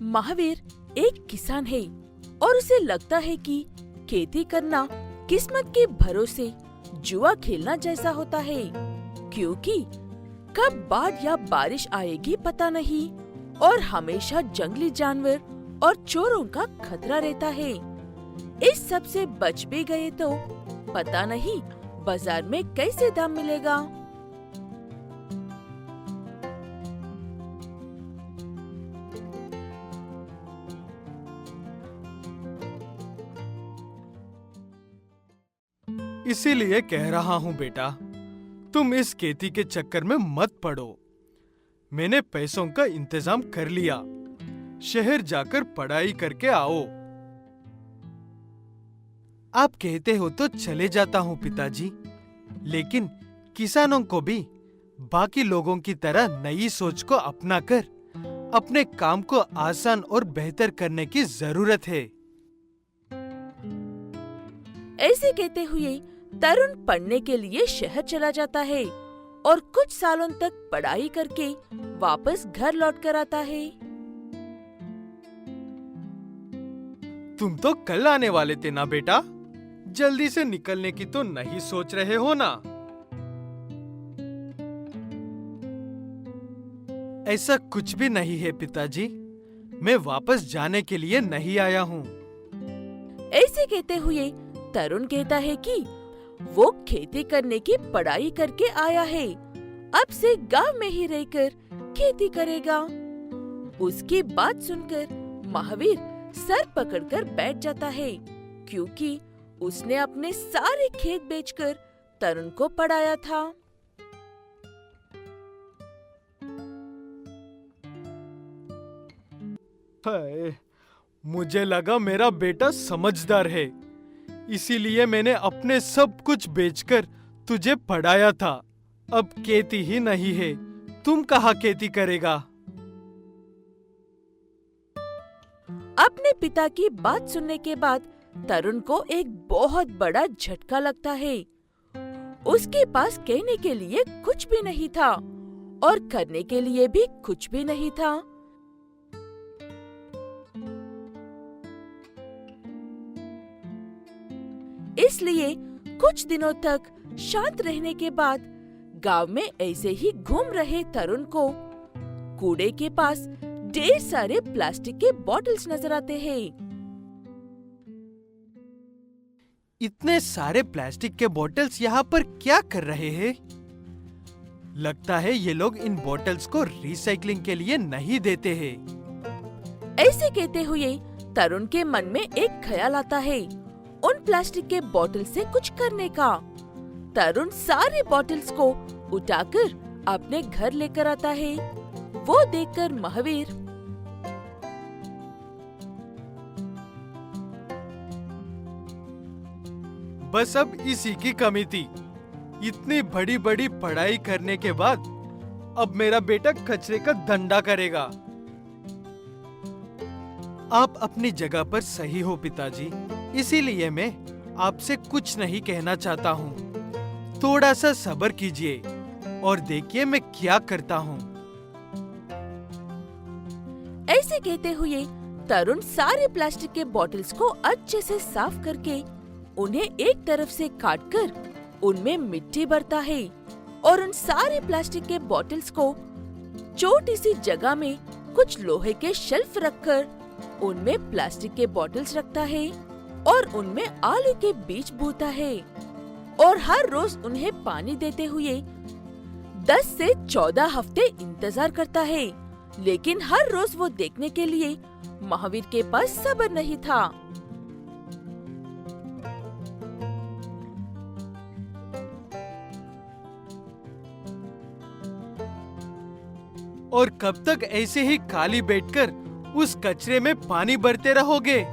महावीर एक किसान है और उसे लगता है कि खेती करना किस्मत के भरोसे जुआ खेलना जैसा होता है, क्योंकि कब बाढ़ या बारिश आएगी पता नहीं और हमेशा जंगली जानवर और चोरों का खतरा रहता है। इस सब से बच भी गए तो पता नहीं बाजार में कैसे दाम मिलेगा। इसीलिए कह रहा हूँ बेटा, तुम इस खेती के चक्कर में मत पड़ो। मैंने पैसों का इंतजाम कर लिया, शहर जाकर पढ़ाई करके आओ। आप कहते हो तो चले जाता हूँ पिताजी, लेकिन किसानों को भी बाकी लोगों की तरह नई सोच को अपनाकर अपने काम को आसान और बेहतर करने की जरूरत है। ऐसे कहते हुए तरुण पढ़ने के लिए शहर चला जाता है और कुछ सालों तक पढ़ाई करके वापस घर लौट कर आता है। तुम तो कल आने वाले थे ना बेटा, जल्दी से निकलने की तो नहीं सोच रहे हो ना? ऐसा कुछ भी नहीं है पिताजी, मैं वापस जाने के लिए नहीं आया हूँ। ऐसे कहते हुए तरुण कहता है कि वो खेती करने की पढ़ाई करके आया है, अब से गांव में ही रहकर खेती करेगा। उसकी बात सुनकर महावीर सर पकड़कर बैठ जाता है, क्योंकि उसने अपने सारे खेत बेचकर तरुण को पढ़ाया था। हाय, मुझे लगा मेरा बेटा समझदार है, इसीलिए मैंने अपने सब कुछ बेचकर तुझे पढ़ाया था। अब खेती ही नहीं है, तुम कहाँ खेती करेगा? अपने पिता की बात सुनने के बाद तरुण को एक बहुत बड़ा झटका लगता है। उसके पास कहने के लिए कुछ भी नहीं था और करने के लिए भी कुछ भी नहीं था। इसलिए कुछ दिनों तक शांत रहने के बाद गांव में ऐसे ही घूम रहे तरुण को कूड़े के पास ढेर सारे प्लास्टिक के बॉटल्स नजर आते हैं। इतने सारे प्लास्टिक के बॉटल्स यहाँ पर क्या कर रहे हैं? लगता है ये लोग इन बॉटल्स को रिसाइकलिंग के लिए नहीं देते हैं। ऐसे कहते हुए तरुण के मन में एक ख्याल आता है, उन प्लास्टिक के बॉटल से कुछ करने का। तरुण सारे बॉटल्स को उठाकर अपने घर लेकर आता है। वो देखकर महावीर बस अब इसी की कमी थी। इतनी बड़ी बड़ी पढ़ाई करने के बाद अब मेरा बेटा कचरे का धंधा करेगा। आप अपनी जगह पर सही हो पिताजी, इसीलिए मैं आपसे कुछ नहीं कहना चाहता हूँ। थोड़ा सा सब्र कीजिए और देखिए मैं क्या करता हूँ। ऐसे कहते हुए तरुण सारे प्लास्टिक के बॉटल्स को अच्छे से साफ करके उन्हें एक तरफ से काटकर उनमें मिट्टी भरता है और उन सारे प्लास्टिक के बॉटल्स को छोटी सी जगह में कुछ लोहे के शेल्फ रखकर उनमें प्लास्टिक के बॉटल्स रखता है और उनमें आलू के बीज बोता है और हर रोज उन्हें पानी देते हुए 10 से 14 हफ्ते इंतजार करता है। लेकिन हर रोज वो देखने के लिए महावीर के पास सब्र नहीं था। और कब तक ऐसे ही खाली बैठकर उस कचरे में पानी भरते रहोगे?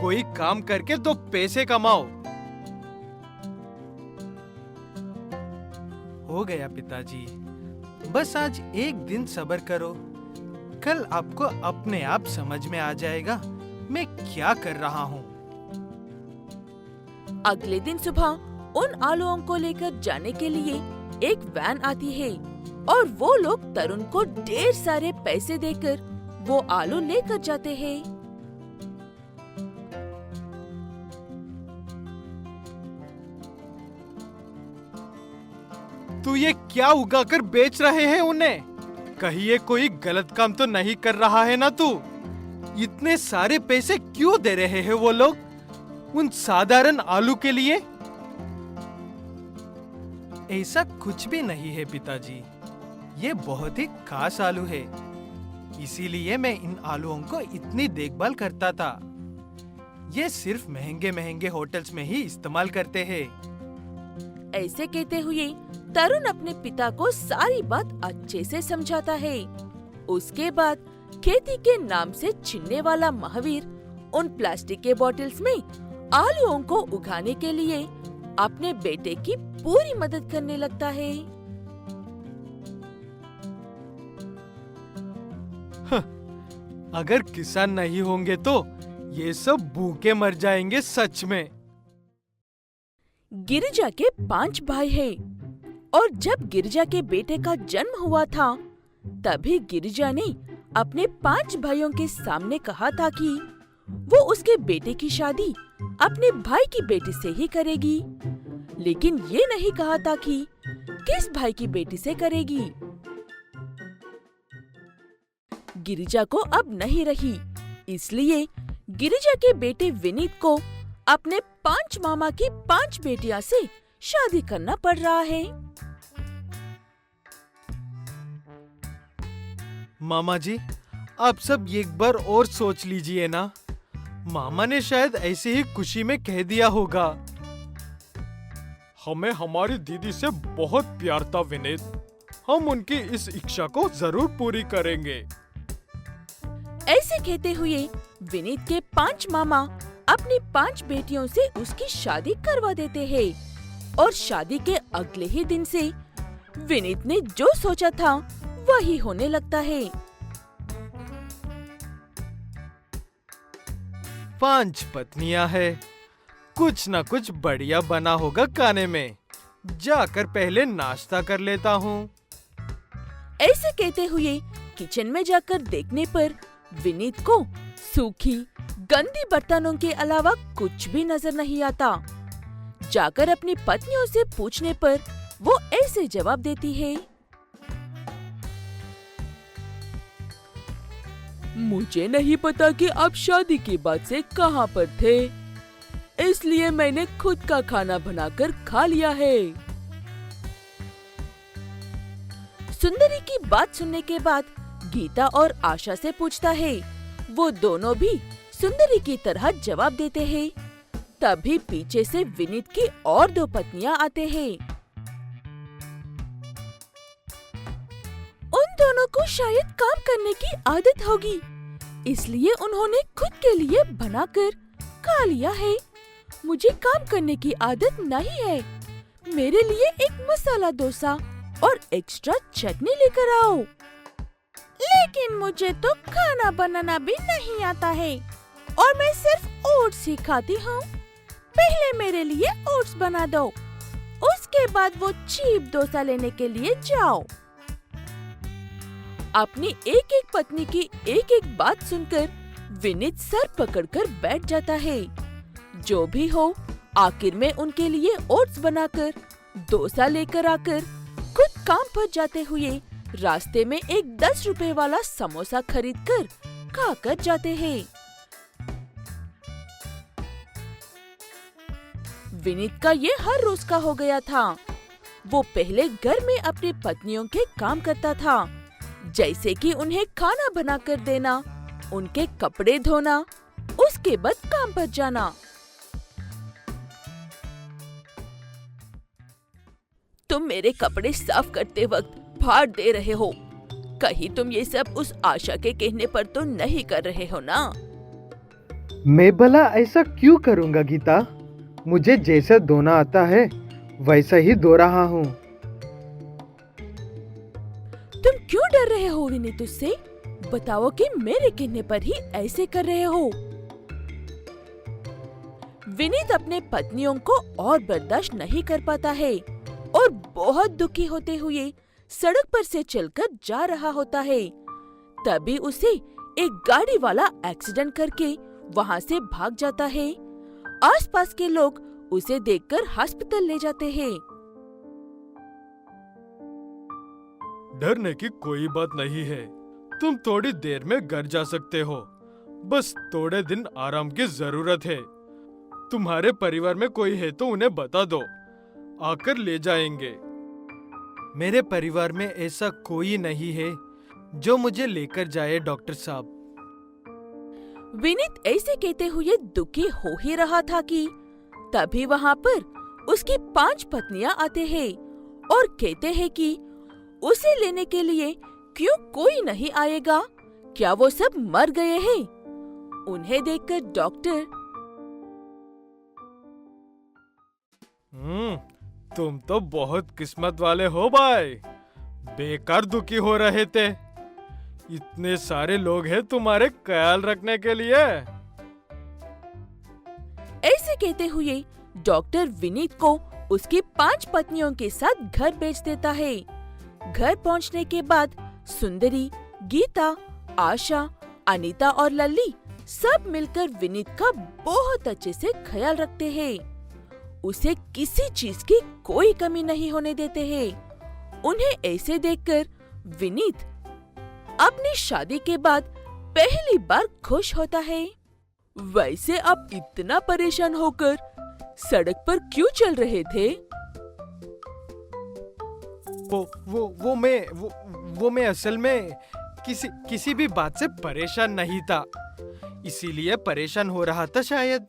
कोई काम करके तो पैसे कमाओ। हो गया पिताजी, बस आज एक दिन सब्र करो, कल आपको अपने आप समझ में आ जाएगा मैं क्या कर रहा हूँ। अगले दिन सुबह उन आलुओं को लेकर जाने के लिए एक वैन आती है और वो लोग तरुण को ढेर सारे पैसे देकर वो आलू लेकर जाते हैं। तू ये क्या उगाकर बेच रहे हैं उन्हें? कहीं ये कोई गलत काम तो नहीं कर रहा है ना तू? इतने सारे पैसे क्यों दे रहे हैं वो लोग उन साधारण आलू के लिए? ऐसा कुछ भी नहीं है पिताजी, ये बहुत ही खास आलू है, इसीलिए मैं इन आलूओं को इतनी देखभाल करता था। ये सिर्फ महंगे महंगे होटल्स में ही इस्तेमाल करते हैं। ऐसे कहते हुए तरुण अपने पिता को सारी बात अच्छे से समझाता है। उसके बाद खेती के नाम से छिनने वाला महावीर उन प्लास्टिक के बॉटल्स में आलूओं को उगाने के लिए अपने बेटे की पूरी मदद करने लगता है। अगर किसान नहीं होंगे तो ये सब भूखे मर जाएंगे सच में। गिरिजा के 5 भाई हैं और जब गिरिजा के बेटे का जन्म हुआ था तभी गिरिजा ने अपने 5 भाइयों के सामने कहा था कि वो उसके बेटे की शादी अपने भाई की बेटी से ही करेगी, लेकिन ये नहीं कहा था कि किस भाई की बेटी से करेगी। गिरिजा को अब नहीं रही, इसलिए गिरिजा के बेटे विनीत को अपने 5 मामा की 5 बेटियां से शादी करना पड़ रहा है। मामा जी, आप सब एक बार और सोच लीजिए ना। मामा ने शायद ऐसे ही खुशी में कह दिया होगा। हमें हमारी दीदी से बहुत प्यार था विनीत, हम उनकी इस इच्छा को जरूर पूरी करेंगे। ऐसे कहते हुए विनीत के 5 मामा अपनी 5 बेटियों से उसकी शादी करवा देते हैं और शादी के अगले ही दिन से विनीत ने जो सोचा था वही होने लगता है। 5 पत्नियां हैं, कुछ न कुछ बढ़िया बना होगा खाने में, जाकर पहले नाश्ता कर लेता हूँ। ऐसे कहते हुए किचन में जाकर देखने पर विनीत को सूखी गंदी बर्तनों के अलावा कुछ भी नजर नहीं आता। जाकर अपनी पत्नियों से पूछने पर वो ऐसे जवाब देती है, मुझे नहीं पता कि आप शादी के बाद से कहाँ पर थे, इसलिए मैंने खुद का खाना बनाकर खा लिया है। सुंदरी की बात सुनने के बाद गीता और आशा से पूछता है। वो दोनों भी सुंदरी की तरह जवाब देते हैं। तभी पीछे से विनीत की और 2 पत्नियां आते हैं। उन दोनों को शायद काम करने की आदत होगी, इसलिए उन्होंने खुद के लिए बनाकर खा लिया है। मुझे काम करने की आदत नहीं है, मेरे लिए एक मसाला डोसा और एक्स्ट्रा चटनी लेकर आओ। लेकिन मुझे तो खाना बनाना भी नहीं आता है और मैं सिर्फ ओट्स ही खाती हूँ। पहले मेरे लिए ओट्स बना दो, उसके बाद वो चीप डोसा लेने के लिए जाओ। अपनी एक एक पत्नी की एक एक बात सुनकर विनीत सर पकड़कर बैठ जाता है। जो भी हो, आखिर में उनके लिए ओट्स बनाकर डोसा लेकर आकर खुद काम पर जाते हुए रास्ते में एक 10 रुपए वाला समोसा खरीदकर खाकर जाते हैं। विनीत का ये हर रोज का हो गया था। वो पहले घर में अपनी पत्नियों के काम करता था, जैसे कि उन्हें खाना बनाकर देना, उनके कपड़े धोना, उसके बाद काम पर जाना। तुम मेरे कपड़े साफ करते वक्त फाड़ दे रहे हो, कहीं तुम ये सब उस आशा के कहने पर तो नहीं कर रहे हो ना? मैं भला ऐसा क्यों करूँगा गीता? मुझे जैसा धोना आता है वैसा ही धो रहा हूँ। तुम क्यों डर रहे हो विनीत उससे? बताओ कि मेरे कहने पर ही ऐसे कर रहे हो। विनीत अपने पत्नियों को और बर्दाश्त नहीं कर पाता है और बहुत दुखी होते हुए सड़क पर से चलकर जा रहा होता है। तभी उसे एक गाड़ी वाला एक्सीडेंट करके वहाँ से भाग जाता है। आसपास के लोग उसे देखकर हॉस्पिटल ले जाते हैं। डरने की कोई बात नहीं है, तुम थोड़ी देर में घर जा सकते हो। बस थोड़े दिन आराम की जरूरत है। तुम्हारे परिवार में कोई है तो उन्हें बता दो, आकर ले जाएंगे। मेरे परिवार में ऐसा कोई नहीं है जो मुझे लेकर जाए डॉक्टर साहब। विनीत ऐसे कहते हुए दुखी हो ही रहा था कि तभी वहाँ पर उसकी 5 पत्नियां आते हैं और कहते हैं कि उसे लेने के लिए क्यों कोई नहीं आएगा, क्या वो सब मर गए हैं? उन्हें देखकर डॉक्टर, तुम तो बहुत किस्मत वाले हो भाई, बेकार दुखी हो रहे थे। इतने सारे लोग हैं तुम्हारे ख्याल रखने के लिए। ऐसे कहते हुए डॉक्टर विनीत को उसकी 5 पत्नियों के साथ घर भेज देता है। घर पहुंचने के बाद सुंदरी, गीता, आशा, अनीता और लल्ली सब मिलकर विनीत का बहुत अच्छे से ख्याल रखते हैं। उसे किसी चीज की कोई कमी नहीं होने देते हैं। उन्हें ऐसे देखकर विनीत अपनी शादी के बाद पहली बार खुश होता है। वैसे आप इतना परेशान होकर सड़क पर क्यों चल रहे थे? वो मैं असल में किसी भी बात से परेशान नहीं था, इसीलिए परेशान हो रहा था शायद।